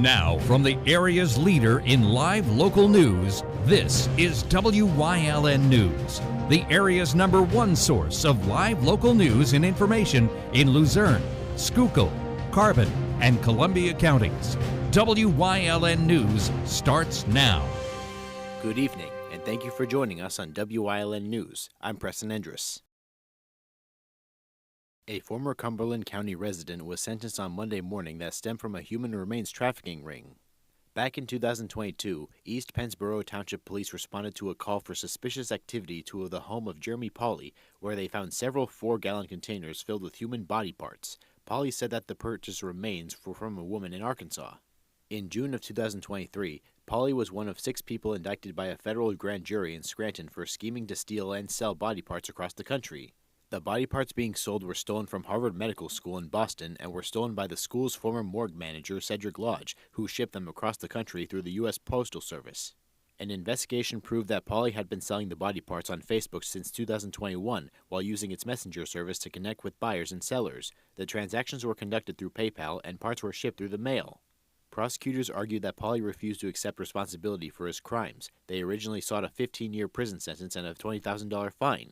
Now, from the area's leader in live local news, this is WYLN News, the area's #1 source of live local news and information in Luzerne, Schuylkill, Carbon, and Columbia counties. WYLN News starts now. Good evening, and thank you for joining us on WYLN News. I'm Preston Endress. A former Cumberland County resident was sentenced on Monday morning that stemmed from a human remains trafficking ring. Back in 2022, East Pennsboro Township Police responded to a call for suspicious activity to the home of Jeremy Pauley, where they found several 4-gallon containers filled with human body parts. Pauley said that the purchased remains were from a woman in Arkansas. In June of 2023, Pauley was one of 6 people indicted by a federal grand jury in Scranton for scheming to steal and sell body parts across the country. The body parts being sold were stolen from Harvard Medical School in Boston and were stolen by the school's former morgue manager, Cedric Lodge, who shipped them across the country through the U.S. Postal Service. An investigation proved that Pauley had been selling the body parts on Facebook since 2021 while using its messenger service to connect with buyers and sellers. The transactions were conducted through PayPal and parts were shipped through the mail. Prosecutors argued that Pauley refused to accept responsibility for his crimes. They originally sought a 15-year prison sentence and a $20,000 fine.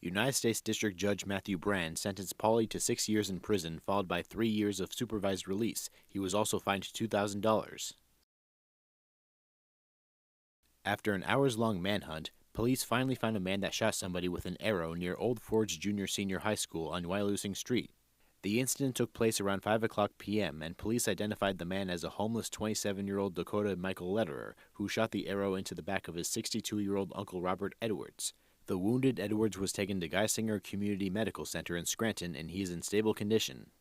United States District Judge Matthew Brand sentenced Pauley to 6 years in prison, followed by 3 years of supervised release. He was also fined $2,000. After an hours-long manhunt, police finally found a man that shot somebody with an arrow near Old Forge Junior-Senior High School on Wyln Street. The incident took place around 5 o'clock p.m., and police identified the man as a homeless 27-year-old Dakota Michael Lederer, who shot the arrow into the back of his 62-year-old Uncle Robert Edwards. The wounded Edwards was taken to Geisinger Community Medical Center in Scranton, and he is in stable condition.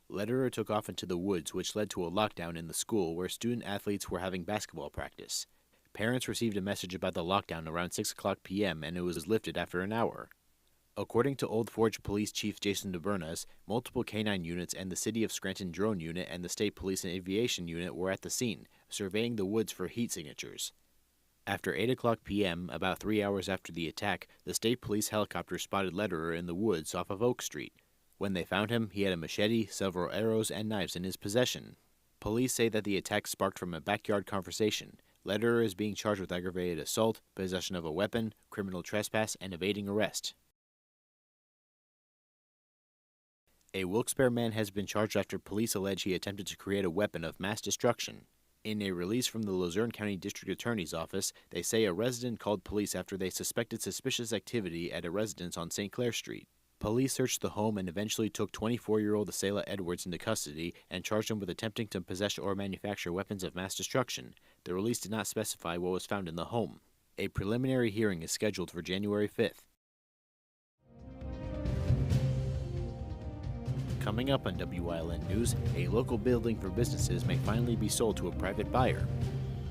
Lederer took off into the woods, which led to a lockdown in the school where student-athletes were having basketball practice. Parents received a message about the lockdown around 6 o'clock p.m., and it was lifted after an hour. According to Old Forge Police Chief Jason DeBernas, multiple canine units and the City of Scranton Drone Unit and the State Police and Aviation Unit were at the scene, surveying the woods for heat signatures. After 8 o'clock p.m., about 3 hours after the attack, the state police helicopter spotted Lederer in the woods off of Oak Street. When they found him, he had a machete, several arrows, and knives in his possession. Police say that the attack sparked from a backyard conversation. Lederer is being charged with aggravated assault, possession of a weapon, criminal trespass, and evading arrest. A Wilkes-Barre man has been charged after police allege he attempted to create a weapon of mass destruction. In a release from the Luzerne County District Attorney's Office, they say a resident called police after they suspected suspicious activity at a residence on St. Clair Street. Police searched the home and eventually took 24-year-old Asela Edwards into custody and charged him with attempting to possess or manufacture weapons of mass destruction. The release did not specify what was found in the home. A preliminary hearing is scheduled for January 5th. Coming up on WYLN News, a local building for businesses may finally be sold to a private buyer.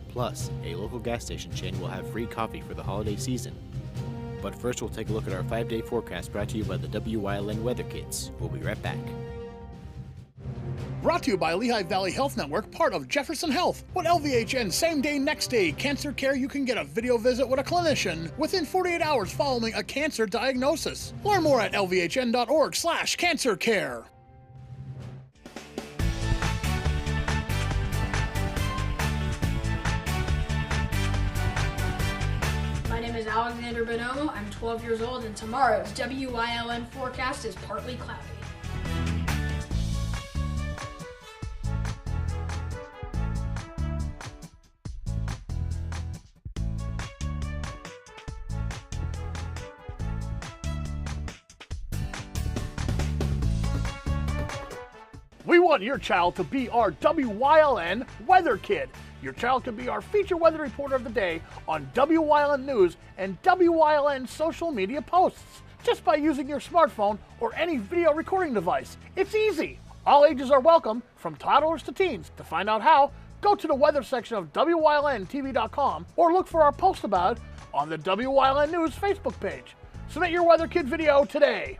Plus, a local gas station chain will have free coffee for the holiday season. But first, we'll take a look at our 5-day forecast brought to you by the WYLN Weather Kits. We'll be right back. Brought to you by Lehigh Valley Health Network, part of Jefferson Health. With LVHN Same Day, Next Day Cancer Care, you can get a video visit with a clinician within 48 hours following a cancer diagnosis. Learn more at lvhn.org/cancercare. My name is Alexander Bonomo. I'm 12 years old, and tomorrow's WYLN forecast is partly cloudy. We want your child to be our WYLN Weather Kid. Your child can be our feature weather reporter of the day on WYLN News and WYLN social media posts just by using your smartphone or any video recording device. It's easy. All ages are welcome, from toddlers to teens. To find out how, go to the weather section of WYLNTV.com or look for our post about it on the WYLN News Facebook page. Submit your Weather Kid video today.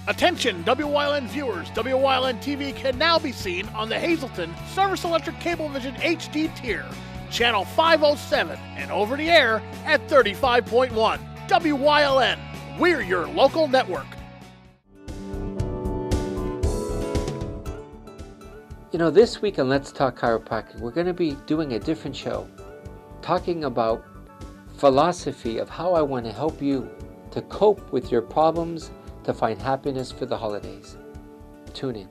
Attention WYLN viewers, WYLN TV can now be seen on the Hazleton Service Electric Cablevision HD tier, channel 507, and over the air at 35.1. WYLN, we're your local network. This week on Let's Talk Chiropractic, we're going to be doing a different show, talking about philosophy of how I want to help you to cope with your problems, to find happiness for the holidays. Tune in.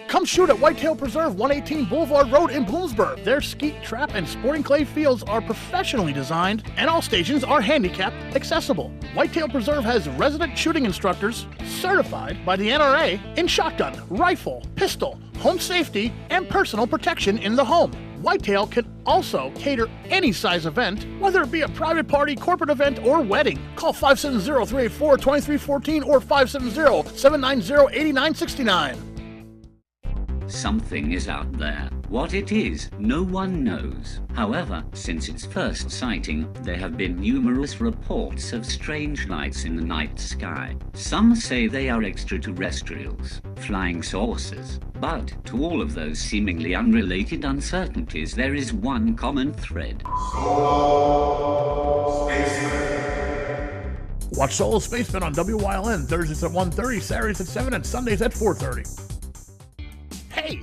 Come shoot at Whitetail Preserve, 118 Boulevard Road in Bloomsburg. Their skeet, trap, and sporting clay fields are professionally designed, and all stations are handicap accessible. Whitetail Preserve has resident shooting instructors certified by the NRA in shotgun, rifle, pistol, home safety, and personal protection in the home. Whitetail can also cater any size event, whether it be a private party, corporate event, or wedding. Call 570-384-2314 or 570-790-8969. Something is out there. What it is, no one knows. However, since its first sighting, there have been numerous reports of strange lights in the night sky. Some say they are extraterrestrials, flying saucers. But to all of those seemingly unrelated uncertainties, there is one common thread. Solo Spaceman. Watch Solo Spaceman on WYLN Thursdays at 1:30, Saturdays at 7, and Sundays at 4:30. Hey,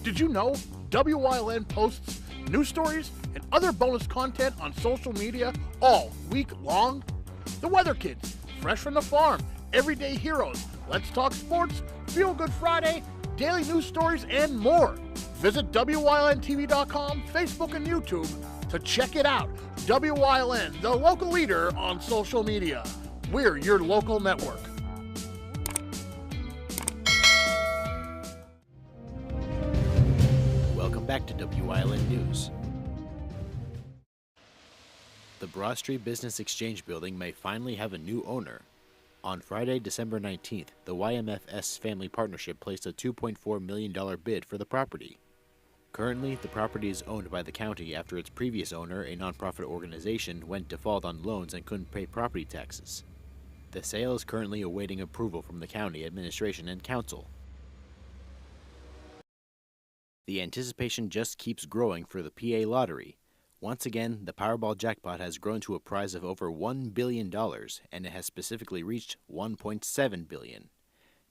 did you know WYLN posts news stories and other bonus content on social media all week long? The Weather Kids, Fresh from the Farm, Everyday Heroes, Let's Talk Sports, Feel Good Friday, daily news stories, and more. Visit WYLNTV.com, Facebook, and YouTube to check it out. WYLN, the local leader on social media. We're your local network. Back to WYLN News. The Broad Street Business Exchange building may finally have a new owner. On Friday, December 19th, the YMFS Family Partnership placed a $2.4 million bid for the property. Currently, the property is owned by the county after its previous owner, a nonprofit organization, went default on loans and couldn't pay property taxes. The sale is currently awaiting approval from the county administration and council. The anticipation just keeps growing for the PA lottery. Once again, the Powerball jackpot has grown to a prize of over $1 billion, and it has specifically reached $1.7 billion.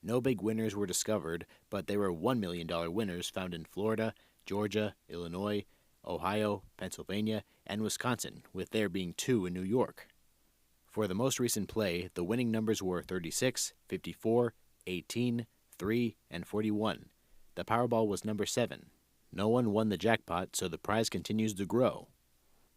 No big winners were discovered, but there were $1 million winners found in Florida, Georgia, Illinois, Ohio, Pennsylvania, and Wisconsin, with there being 2 in New York. For the most recent play, the winning numbers were 36, 54, 18, 3, and 41. The Powerball was number 7. No one won the jackpot, so the prize continues to grow.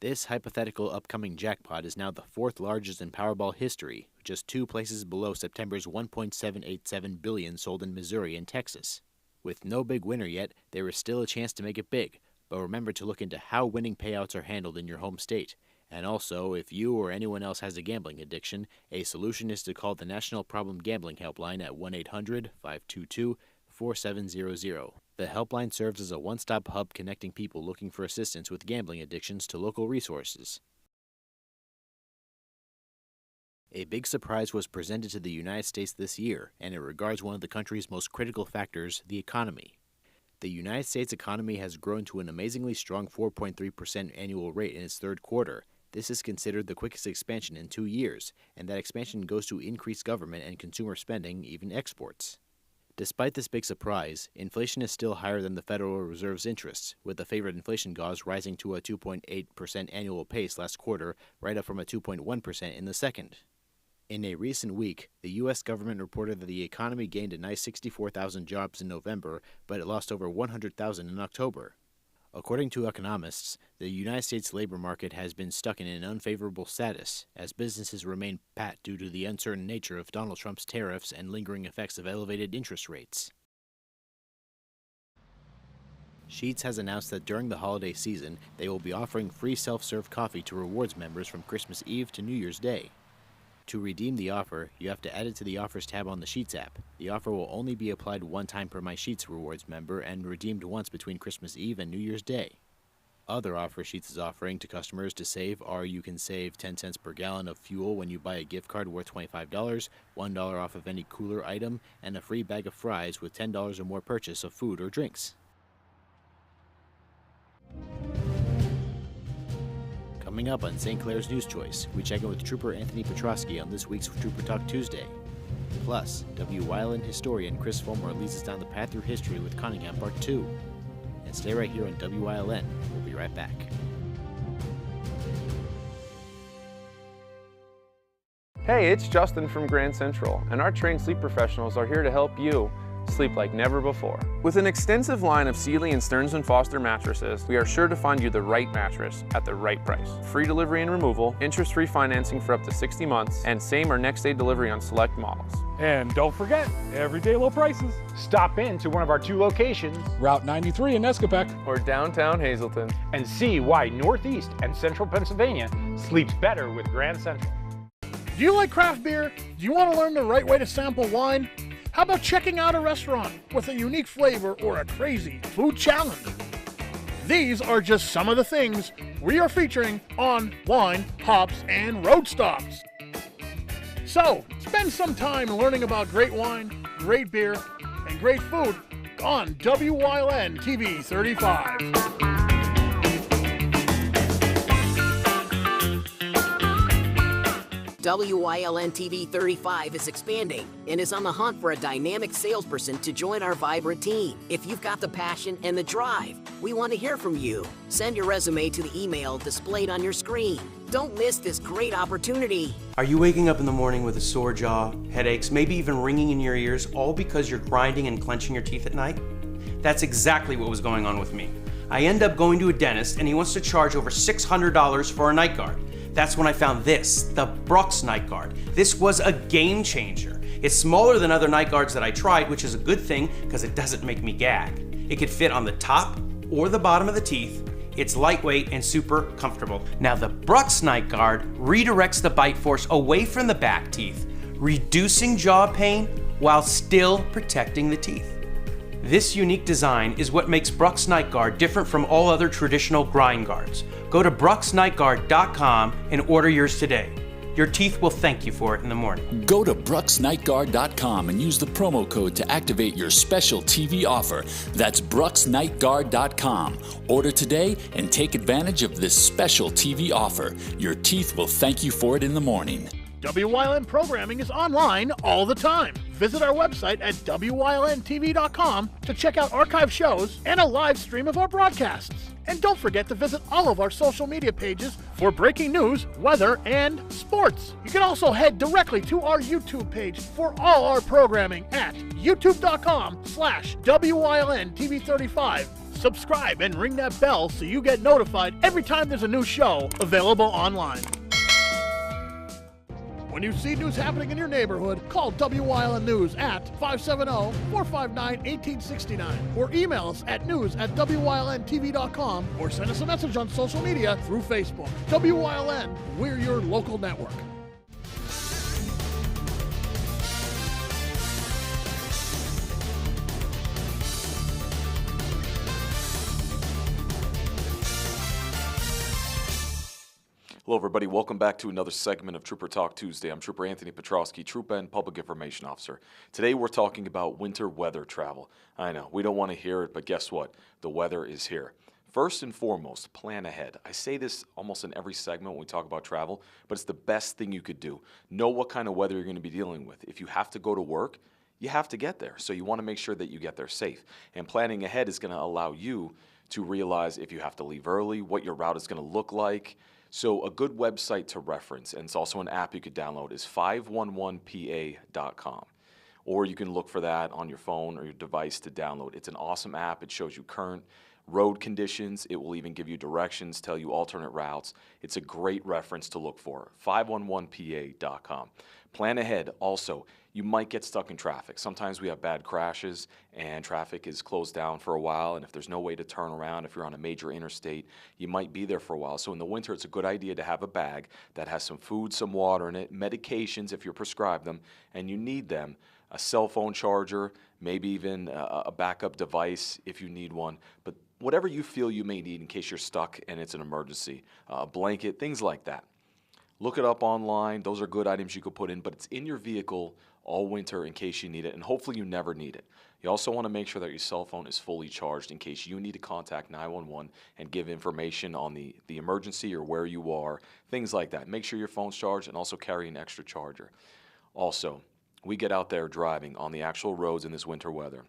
This hypothetical upcoming jackpot is now the 4th largest in Powerball history, just 2 places below September's $1.787 billion sold in Missouri and Texas. With no big winner yet, there is still a chance to make it big, but remember to look into how winning payouts are handled in your home state. And also, if you or anyone else has a gambling addiction, a solution is to call the National Problem Gambling Helpline at 1-800-522-4700. The helpline serves as a one-stop hub connecting people looking for assistance with gambling addictions to local resources. A big surprise was presented to the United States this year, and it regards one of the country's most critical factors, the economy. The United States economy has grown to an amazingly strong 4.3% annual rate in its 3rd quarter. This is considered the quickest expansion in 2 years, and that expansion goes to increased government and consumer spending, even exports. Despite this big surprise, inflation is still higher than the Federal Reserve's interests, with the favorite inflation gauze rising to a 2.8% annual pace last quarter, right up from a 2.1% in the second. In a recent week, the U.S. government reported that the economy gained a nice 64,000 jobs in November, but it lost over 100,000 in October. According to economists, the United States labor market has been stuck in an unfavorable status, as businesses remain pat due to the uncertain nature of Donald Trump's tariffs and lingering effects of elevated interest rates. Sheetz has announced that during the holiday season, they will be offering free self-serve coffee to rewards members from Christmas Eve to New Year's Day. To redeem the offer, you have to add it to the Offers tab on the Sheetz app. The offer will only be applied one time per My Sheetz Rewards member and redeemed once between Christmas Eve and New Year's Day. Other offers Sheetz is offering to customers to save are you can save 10 cents per gallon of fuel when you buy a gift card worth $25, $1 off of any cooler item, and a free bag of fries with $10 or more purchase of food or drinks. Coming up on St. Clair's News Choice, we check in with Trooper Anthony Petrosky on this week's Trooper Talk Tuesday. Plus, Wyln historian Chris Fulmer leads us down the path through history with Cunningham Part 2. And stay right here on Wyln. We'll be right back. Hey, it's Justin from Grand Central, and our trained sleep professionals are here to help you sleep like never before. With an extensive line of Sealy and Stearns & Foster mattresses, we are sure to find you the right mattress at the right price. Free delivery and removal, interest-free financing for up to 60 months, and same or next day delivery on select models. And don't forget, everyday low prices. Stop in to one of our 2 locations, Route 93 in Escapec, Or downtown Hazleton. and see why Northeast and Central Pennsylvania sleeps better with Grand Central. Do you like craft beer? Do you want to learn the right way to sample wine? How about checking out a restaurant with a unique flavor or a crazy food challenge? These are just some of the things we are featuring on Wine, Hops, and Road Stops. So, spend some time learning about great wine, great beer, and great food on Wyln TV 35. Wyln TV 35 is expanding and is on the hunt for a dynamic salesperson to join our vibrant team. If you've got the passion and the drive, we want to hear from you. Send your resume to the email displayed on your screen. Don't miss this great opportunity. Are you waking up in the morning with a sore jaw, headaches, maybe even ringing in your ears, all because you're grinding and clenching your teeth at night? That's exactly what was going on with me. I end up going to a dentist and he wants to charge over $600 for a night guard. That's when I found this, the Brooks Night Guard. This was a game changer. It's smaller than other night guards that I tried, which is a good thing because it doesn't make me gag. It could fit on the top or the bottom of the teeth. It's lightweight and super comfortable. Now the Brooks Night Guard redirects the bite force away from the back teeth, reducing jaw pain while still protecting the teeth. This unique design is what makes Brooks Night Guard different from all other traditional grind guards. Go to brooksnightguard.com and order yours today. Your teeth will thank you for it in the morning. Go to brooksnightguard.com and use the promo code to activate your special TV offer. That's brooksnightguard.com. Order today and take advantage of this special TV offer. Your teeth will thank you for it in the morning. Wyln programming is online all the time. Visit our website at wylntv.com to check out archive shows and a live stream of our broadcasts. And don't forget to visit all of our social media pages for breaking news, weather, and sports. You can also head directly to our YouTube page for all our programming at youtube.com/WYLNTV35. Subscribe and ring that bell so you get notified every time there's a new show available online. When you see news happening in your neighborhood, call Wyln News at 570-459-1869 or email us at news@WYLNTV.com or send us a message on social media through Facebook. Wyln, we're your local network. Hello everybody, welcome back to another segment of Trooper Talk Tuesday. I'm Trooper Anthony Petrosky, Troop and Public Information Officer. Today we're talking about winter weather travel. I know, we don't want to hear it, but guess what? The weather is here. First and foremost, plan ahead. I say this almost in every segment when we talk about travel, but it's the best thing you could do. Know what kind of weather you're going to be dealing with. If you have to go to work, you have to get there. So you want to make sure that you get there safe. And planning ahead is going to allow you to realize if you have to leave early, what your route is going to look like. So a good website to reference, and it's also an app you could download, is 511pa.com. Or you can look for that on your phone or your device to download. It's an awesome app. It shows you current road conditions. It will even give you directions, tell you alternate routes. It's a great reference to look for, 511pa.com. Plan ahead. Also, you might get stuck in traffic. Sometimes we have bad crashes and traffic is closed down for a while, and if there's no way to turn around, if you're on a major interstate, you might be there for a while. So in the winter, it's a good idea to have a bag that has some food, some water in it, medications if you're prescribed them, and you need them, a cell phone charger, maybe even a backup device if you need one, but whatever you feel you may need in case you're stuck and it's an emergency, a blanket, things like that. Look it up online. Those are good items you could put in, but it's in your vehicle all winter in case you need it, and hopefully you never need it. You also want to make sure that your cell phone is fully charged in case you need to contact 911 and give information on the emergency or where you are, things like that. Make sure your phone's charged and also carry an extra charger. Also, we get out there driving on the actual roads in this winter weather.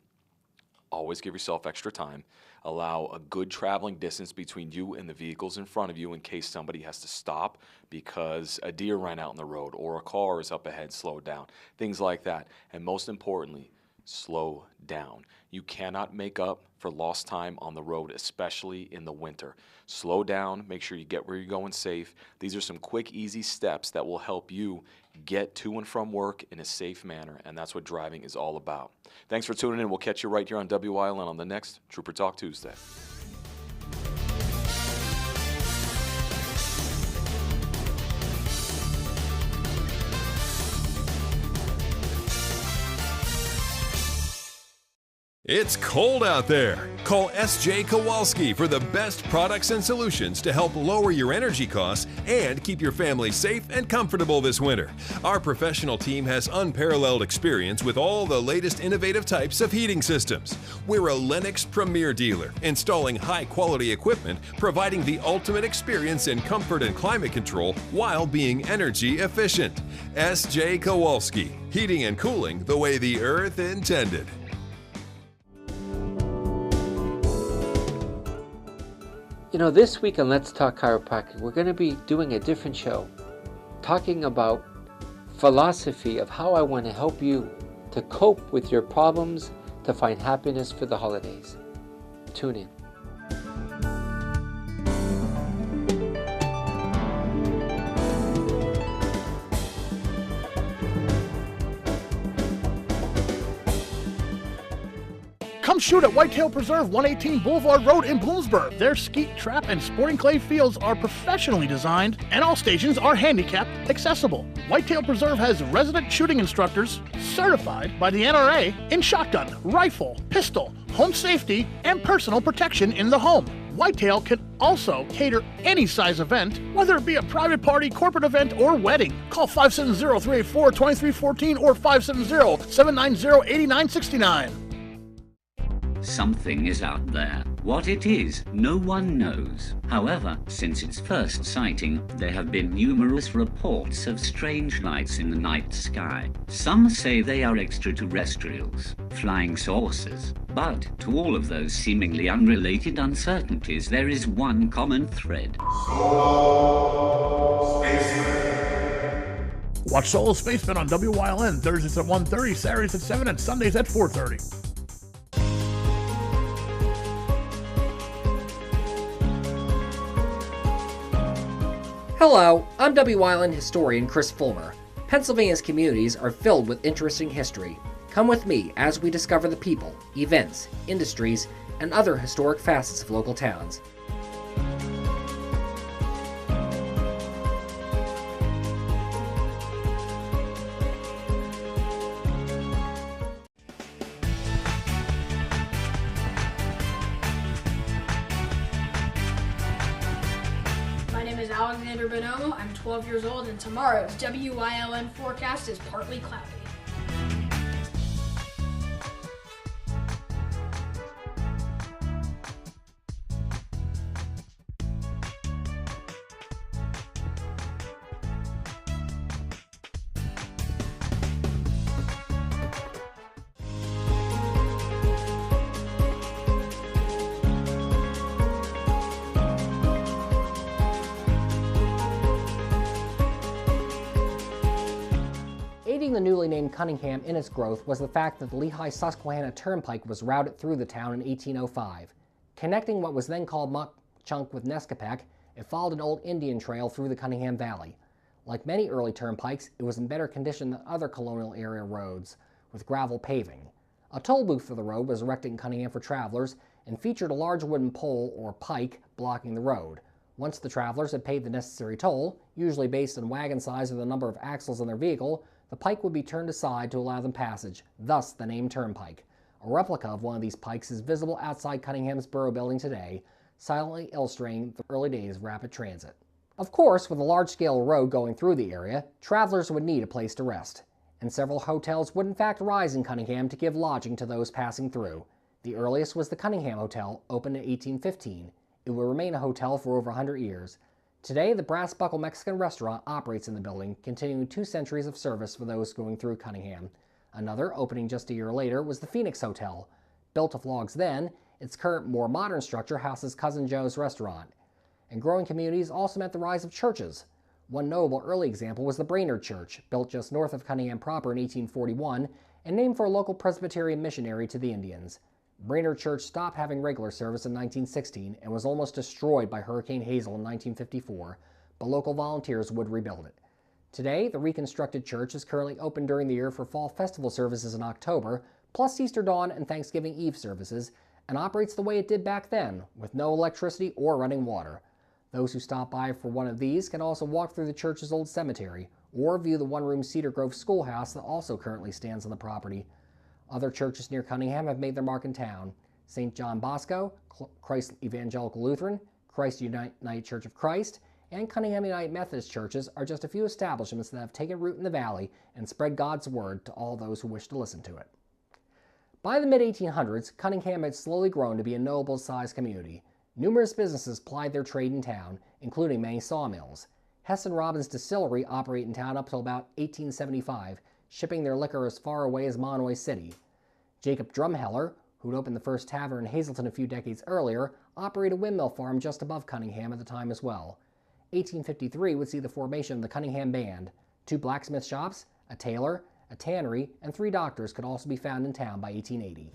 Always give yourself extra time. Allow a good traveling distance between you and the vehicles in front of you in case somebody has to stop because a deer ran out in the road or a car is up ahead, slow down, things like that. And most importantly, slow down. You cannot make up for lost time on the road, especially in the winter. Slow down, make sure you get where you're going safe. These are some quick, easy steps that will help you get to and from work in a safe manner, and that's what driving is all about. Thanks for tuning in. We'll catch you right here on Wyln on the next Trooper Talk Tuesday. It's cold out there. Call S.J. Kowalski for the best products and solutions to help lower your energy costs and keep your family safe and comfortable this winter. Our professional team has unparalleled experience with all the latest innovative types of heating systems. We're a Lennox premier dealer, installing high-quality equipment, providing the ultimate experience in comfort and climate control while being energy efficient. S.J. Kowalski, heating and cooling the way the earth intended. You know, this week on Let's Talk Chiropractic, we're going to be doing a different show, talking about philosophy of how I want to help you to cope with your problems, to find happiness for the holidays. Tune in. Come shoot at Whitetail Preserve, 118 Boulevard Road in Bloomsburg. Their skeet, trap, and sporting clay fields are professionally designed, and all stations are handicap accessible. Whitetail Preserve has resident shooting instructors certified by the NRA in shotgun, rifle, pistol, home safety, and personal protection in the home. Whitetail can also cater any size event, whether it be a private party, corporate event, or wedding. Call 570-384-2314 or 570-790-8969. Something is out there. What it is, no one knows. However, since its first sighting, there have been numerous reports of strange lights in the night sky. Some say they are extraterrestrials, flying saucers. But to all of those seemingly unrelated uncertainties, there is one common thread. Watch Solo Spaceman on WYLN Thursdays at 1:30, Saturdays at 7, and Sundays at 4:30. Hello, I'm WYLN historian Chris Fulmer. Pennsylvania's communities are filled with interesting history. Come with me as we discover the people, events, industries, and other historic facets of local towns. I'm 12 years old, and tomorrow's WYLN forecast is partly cloudy. Aiding the newly named Cunningham in its growth was the fact that the Lehigh-Susquehanna Turnpike was routed through the town in 1805. Connecting what was then called Muck Chunk with Nescopeck, it followed an old Indian trail through the Cunningham Valley. Like many early turnpikes, it was in better condition than other colonial era roads, with gravel paving. A toll booth for the road was erected in Cunningham for travelers and featured a large wooden pole or pike blocking the road. Once the travelers had paid the necessary toll, usually based on wagon size or the number of axles in their vehicle, the pike would be turned aside to allow them passage, thus the name Turnpike. A replica of one of these pikes is visible outside Cunningham's Borough Building today, silently illustrating the early days of rapid transit. Of course, with a large-scale road going through the area, travelers would need a place to rest. and several hotels would in fact rise in Cunningham to give lodging to those passing through. The earliest was the Cunningham Hotel, opened in 1815. It will remain a hotel for over 100 years. Today, the Brass Buckle Mexican restaurant operates in the building, continuing 2 centuries of service for those going through Cunningham. Another, opening just a year later, was the Phoenix Hotel. Built of logs then, its current, more modern structure houses Cousin Joe's restaurant. And growing communities also meant the rise of churches. One notable early example was the Brainerd Church, built just north of Cunningham proper in 1841 and named for a local Presbyterian missionary to the Indians. Brainerd Church stopped having regular service in 1916 and was almost destroyed by Hurricane Hazel in 1954, but local volunteers would rebuild it. Today, the reconstructed church is currently open during the year for fall festival services in October, plus Easter dawn and Thanksgiving Eve services, and operates the way it did back then, with no electricity or running water. Those who stop by for one of these can also walk through the church's old cemetery, or view the one-room Cedar Grove schoolhouse that also currently stands on the property. Other churches near Cunningham have made their mark in town. St. John Bosco, Christ Evangelical Lutheran, Christ United Church of Christ, and Cunningham United Methodist churches are just a few establishments that have taken root in the valley and spread God's word to all those who wish to listen to it. By the mid-1800s, Cunningham had slowly grown to be a notable-sized community. Numerous businesses plied their trade in town, including many sawmills. Hess and Robbins Distillery operate in town up till about 1875, shipping their liquor as far away as Monomoy City. Jacob Drumheller, who'd opened the first tavern in Hazleton a few decades earlier, operated a windmill farm just above Cunningham at the time as well. 1853 would see the formation of the Cunningham Band. 2 blacksmith shops, a tailor, a tannery, and 3 doctors could also be found in town by 1880.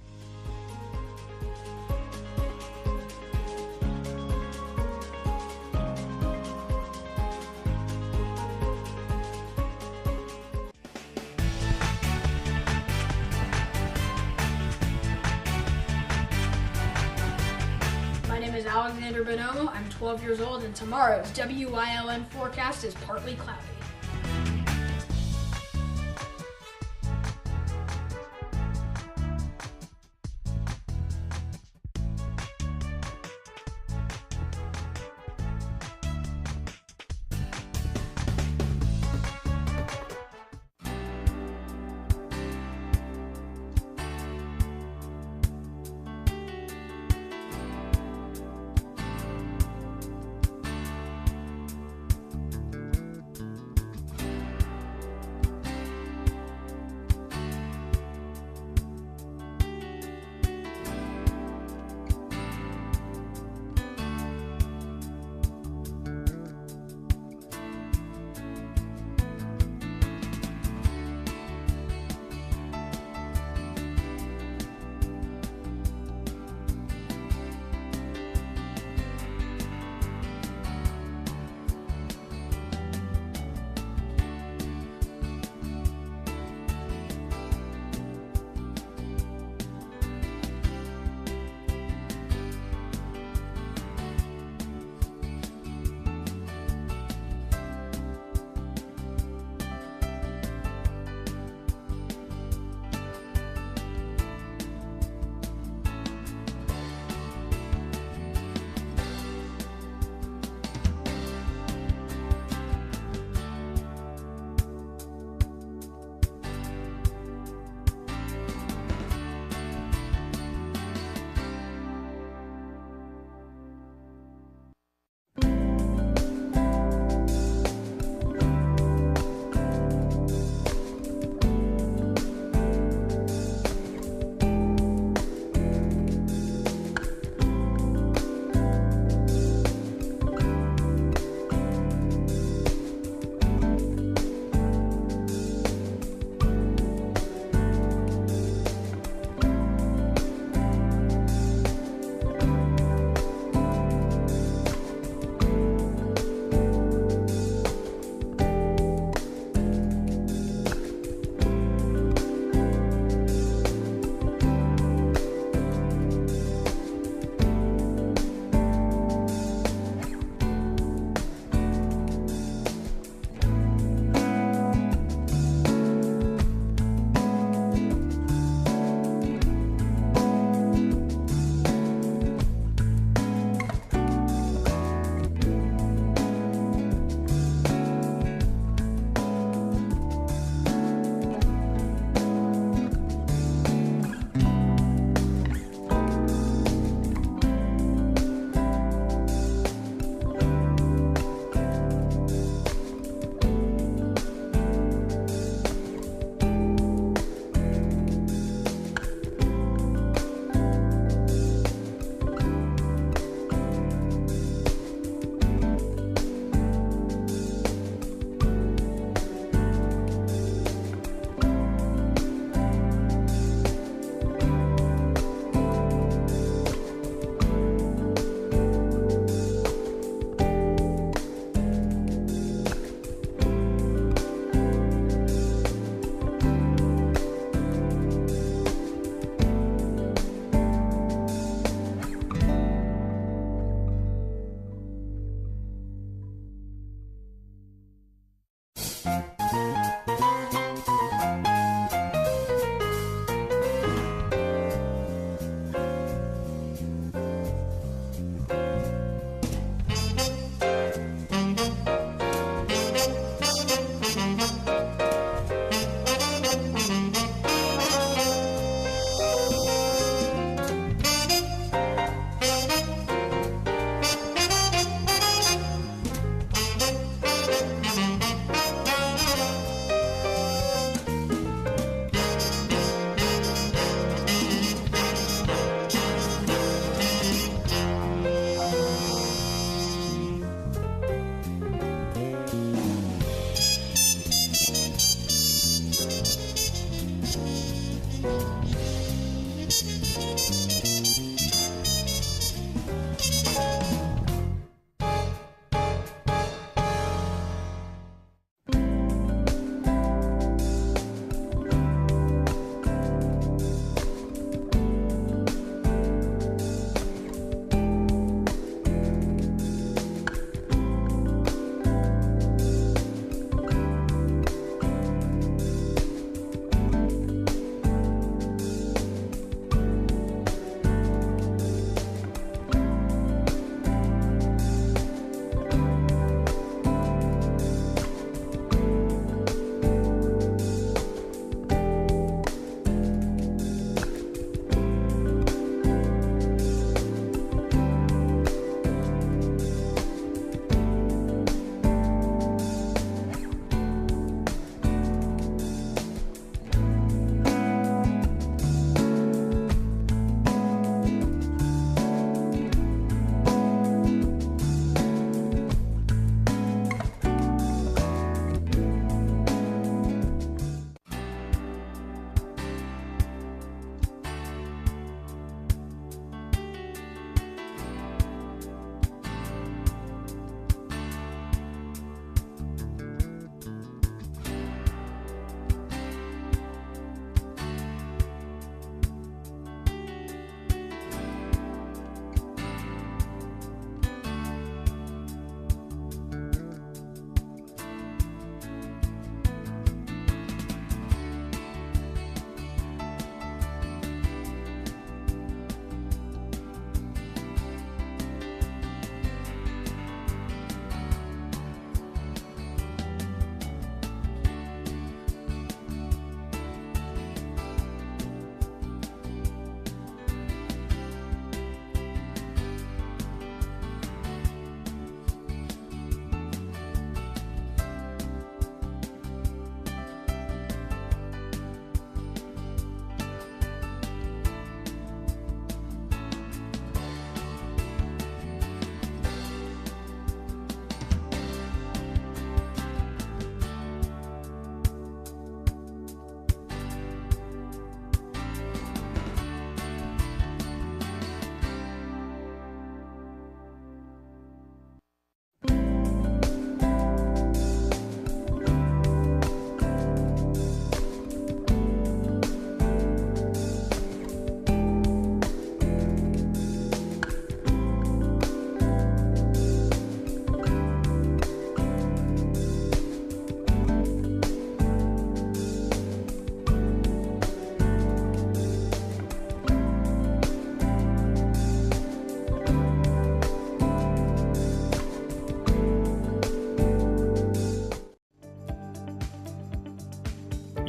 Alexander Bonomo. I'm 12 years old, and tomorrow's WYLN forecast is partly cloudy.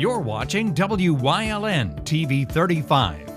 You're watching WYLN TV 35.